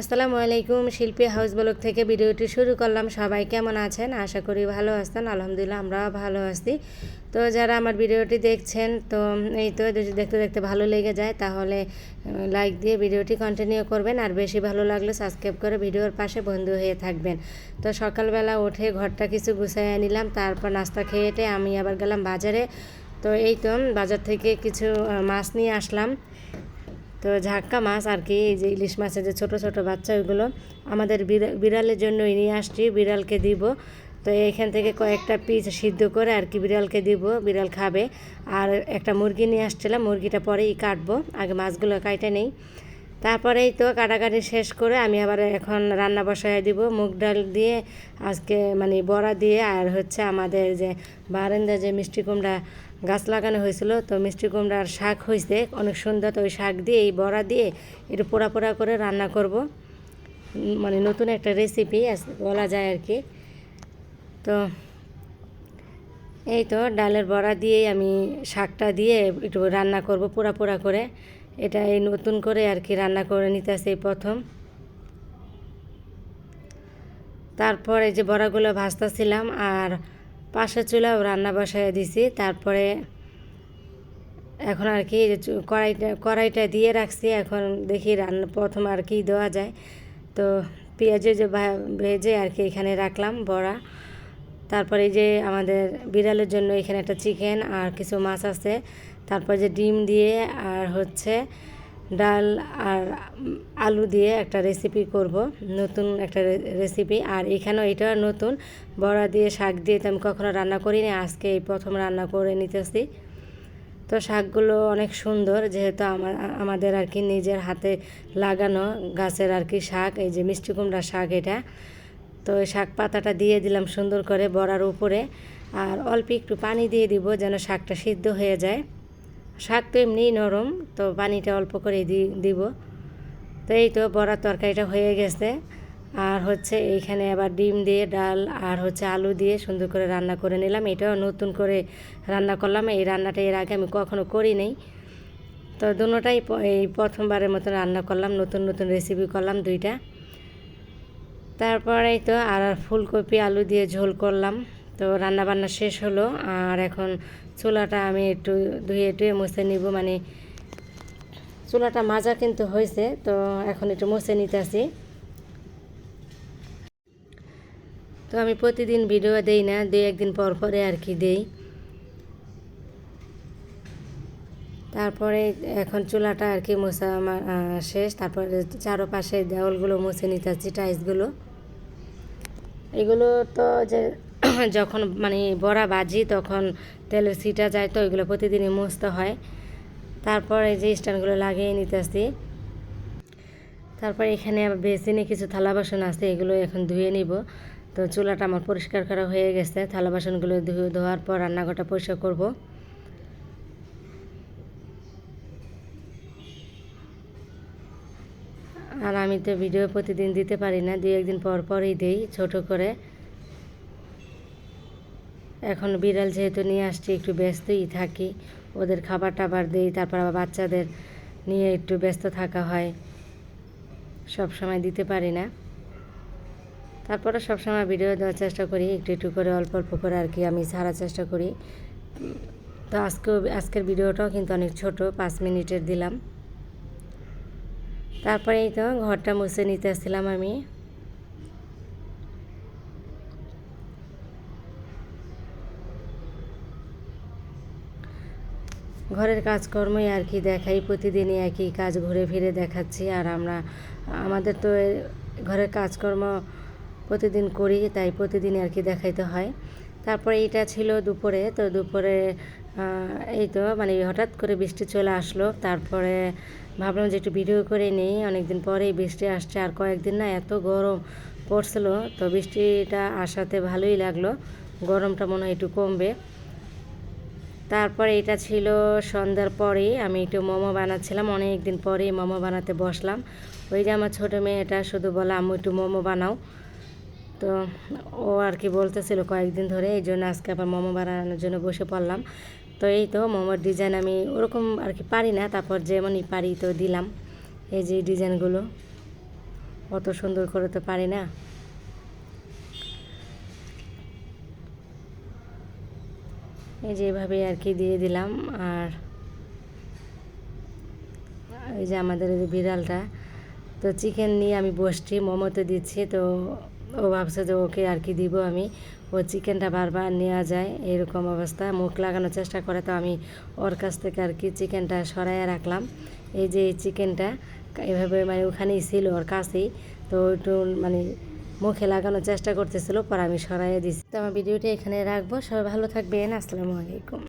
আসসালামু আলাইকুম। শিল্পী হাউস ব্লগ থেকে ভিডিওটি শুরু করলাম। সবাই কেমন আছেন? আশা করি ভালো আছেন। আলহামদুলিল্লাহ আমরাও ভালো আছি। তো যারা আমার ভিডিওটি দেখছেন, তো এই তো দেখতে দেখতে ভালো লেগে যায়, তাহলে লাইক দিয়ে ভিডিওটি কন্টিনিউ করবেন। আর বেশি ভালো লাগলে সাবস্ক্রাইব করে ভিডিওর পাশে বন্ধু হয়ে থাকবেন। তো সকালবেলা উঠে ঘরটা কিছু গুছাইয়া নিলাম, তারপর নাস্তা খেয়েটে আমি আবার গেলাম বাজারে। তো এই তো বাজার থেকে কিছু মাছ নিয়ে আসলাম। তো ঝাক্কা মাছ আর কি, এই যে ইলিশ মাছের যে ছোট ছোট বাচ্চা, ওইগুলো আমাদের বিড়ালের জন্যই নিয়ে আসছি, বিড়ালকে দিব। তো এইখান থেকে কয়েকটা পিস সিদ্ধ করে আর কি বিড়ালকে দিব, বিড়াল খাবে। আর একটা মুরগি নিয়ে আসছিলাম, মুরগিটা পরেই কাটবো, আগে মাছগুলো কাটে নেই। তারপরেই তো কাটাকাটি শেষ করে আমি আবার এখন রান্না বসায় দিব মুগ ডাল দিয়ে, আজকে মানে বড়া দিয়ে। আর হচ্ছে আমাদের যে বারান্দায় যে মিষ্টি কুমড়া গাছ লাগানো হয়েছিল, তো মিষ্টি কুমড়ার শাক হয়েছে অনেক সুন্দর। তো ওই শাক দিয়ে এই বড়া দিয়ে একটু পোড়া পোড়া করে রান্না করব, মানে নতুন একটা রেসিপি বলা যায় আর কি। তো এই তো ডালের বড়া দিয়েই আমি শাকটা দিয়ে একটু রান্না করব পোড়া পোড়া করে। এটা এই নতুন করে আর কি রান্না করে নিতেছে এই প্রথম। তারপরে যে বড়াগুলো ভাজতেছিলাম আর পাশে চুলাও রান্না বসায় দিছি। তারপরে এখন আর কি কড়াইটা দিয়ে রাখছি, এখন দেখি রান্না প্রথম আর কি দেওয়া যায়। তো পেঁয়াজে যে ভেজে আর কি এখানে রাখলাম বড়া। তারপরে যে আমাদের বিড়ালের জন্য এখানে একটা চিকেন আর কিছু মাছ আছে। তারপর যে ডিম দিয়ে আর হচ্ছে ডাল আর আলু দিয়ে একটা রেসিপি করব, নতুন একটা রেসিপি। আর এখানেও এটা নতুন, বড়া দিয়ে শাক দিয়ে তো আমি কখনো রান্না করিনি, আজকে এই প্রথম রান্না করে নিতেছি। তো শাকগুলো অনেক সুন্দর, যেহেতু আমাদের আর কি নিজের হাতে লাগানো গাছের আর কি শাক, এই যে মিষ্টি কুমড়ার শাক এটা। তো ওই শাক পাতাটা দিয়ে দিলাম সুন্দর করে বড়ার উপরে, আর অল্প একটু পানি দিয়ে দিব যেন শাকটা সিদ্ধ হয়ে যায়। শাক তো এমনিই নরম, তো পানিটা অল্প করে দিব। তো এই তো বড়ার তরকারিটা হয়ে গেছে। আর হচ্ছে এইখানে আবার ডিম দিয়ে ডাল আর হচ্ছে আলু দিয়ে সুন্দর করে রান্না করে নিলাম। এটাও নতুন করে রান্না করলাম, এই রান্নাটা এর আগে আমি কখনো করি নাই। তো দুটোটাই এই প্রথমবারের মতো রান্না করলাম, নতুন নতুন রেসিপি করলাম দুইটা। তারপরেই তো আর ফুলকপি আলু দিয়ে ঝোল করলাম। তো রান্না বান্না শেষ হলো, আর এখন চুলাটা আমি একটু ধুয়ে টুয়ে মুছে নিব, মানে চুলাটা মাজা কিন্তু হয়েছে, তো এখন একটু মুছে নিতেছি। তো আমি প্রতিদিন ভিডিও দেই না, 2-1 দিন পর পরে আর কি দেই। তারপরে এখন চুলাটা আর কি মোছা আমার শেষ। তারপরে চারপাশে দেওয়ালগুলো মুছে নিতেছি, টাইলসগুলো। এগুলো তো যে যখন মানে বড়া ভাজি তখন তেলের ছিটা যায়, তো এগুলো প্রতিদিনই মুছতে হয়। তারপরে যে স্ট্যান্ডগুলো লাগিয়ে নিতেছি। তারপরে এখানে আবার বেসিনে কিছু থালা বাসন আছে, এগুলো এখন ধুয়ে নিব। তো চুলাটা আমার পরিষ্কার করা হয়ে গেছে, থালা বাসনগুলো ধোয়ার পর রান্নাঘরটা পরিষ্কার করব। আর আমি তো ভিডিও প্রতিদিন দিতে পারি না, 2-1 দিন পর পরই দেই ছোট করে। এখন বিড়াল যেহেতু নিয়ে আসছি, একটু ব্যস্তই থাকি, ওদের খাবার টাবার দিই, তারপর আবার বাচ্চাদের নিয়ে একটু ব্যস্ত থাকা হয়, সব সময় দিতে পারি না। তারপরে সবসময় ভিডিও দেওয়ার চেষ্টা করি, একটু একটু করে অল্প অল্প করে আর কি আমি ছাড়ার চেষ্টা করি। তো আজকের ভিডিওটাও কিন্তু অনেক ছোট, 5 মিনিটের দিলাম। তারপরে এই তো ঘরটা মুছে নিতে আসছিলাম আমি। ঘরের কাজকর্মই আর কি দেখাই, প্রতিদিনই একই কাজ ঘুরে ফিরে দেখাচ্ছি। আর আমাদের তো ঘরের কাজকর্ম প্রতিদিন করি, তাই প্রতিদিনই আর কি দেখাইতে হয়। তারপরে এইটা ছিল দুপুরে। তো দুপুরে এই তো মানে হঠাৎ করে বৃষ্টি চলে আসলো, তারপরে ভাবলাম যে একটু ভিডিও করে নিই, অনেকদিন পরেই বৃষ্টি আসছে। আর কয়েকদিন না এত গরম পড়ছিল, তো বৃষ্টিটা আসাতে ভালোই লাগলো, গরমটা মনে হয় একটু কমবে। তারপরে এটা ছিল সন্ধ্যার পরেই আমি একটু মোমো বানাচ্ছিলাম, অনেক দিন পরেই মোমো বানাতে বসলাম। ওই যে আমার ছোটো মেয়েটা শুধু বলে আম্মু একটু মোমো বানাও, তো ও আর কি বলতেছিল কয়েকদিন ধরে, এই জন্য আজকে আবার মোমো বানানোর জন্য বসে পড়লাম। তো এই তো মোমোর ডিজাইন আমি ওরকম আর কি পারি না, তারপর যেমনই পারি তো দিলাম এই যে ডিজাইনগুলো। অত সুন্দর করে তো পারি না। এই যে এভাবে আর কি দিয়ে দিলাম। আর এই যে আমাদের এই যে বিড়ালটা, তো চিকেন নিয়ে আমি বসছি, মোমোতে দিচ্ছি, তো ও ভাবছে যে ওকে আর কি দিব আমি। ও চিকেনটা বারবার নেওয়া যায়, এরকম অবস্থা, মুখ লাগানোর চেষ্টা করে, তো আমি ওর কাছ থেকে আর কি চিকেনটা সরাইয়া রাখলাম। এই যে এই চিকেনটা এভাবে মানে ওখানেই ছিল ওর কাছেই, তো একটু মানে মুখে লাগানোর চেষ্টা করতেছিল, পর আমি সরাইয়া দিচ্ছি। তো আমার ভিডিওটা এখানে রাখবো। সবাই ভালো থাকবেন। আসসালামু আলাইকুম।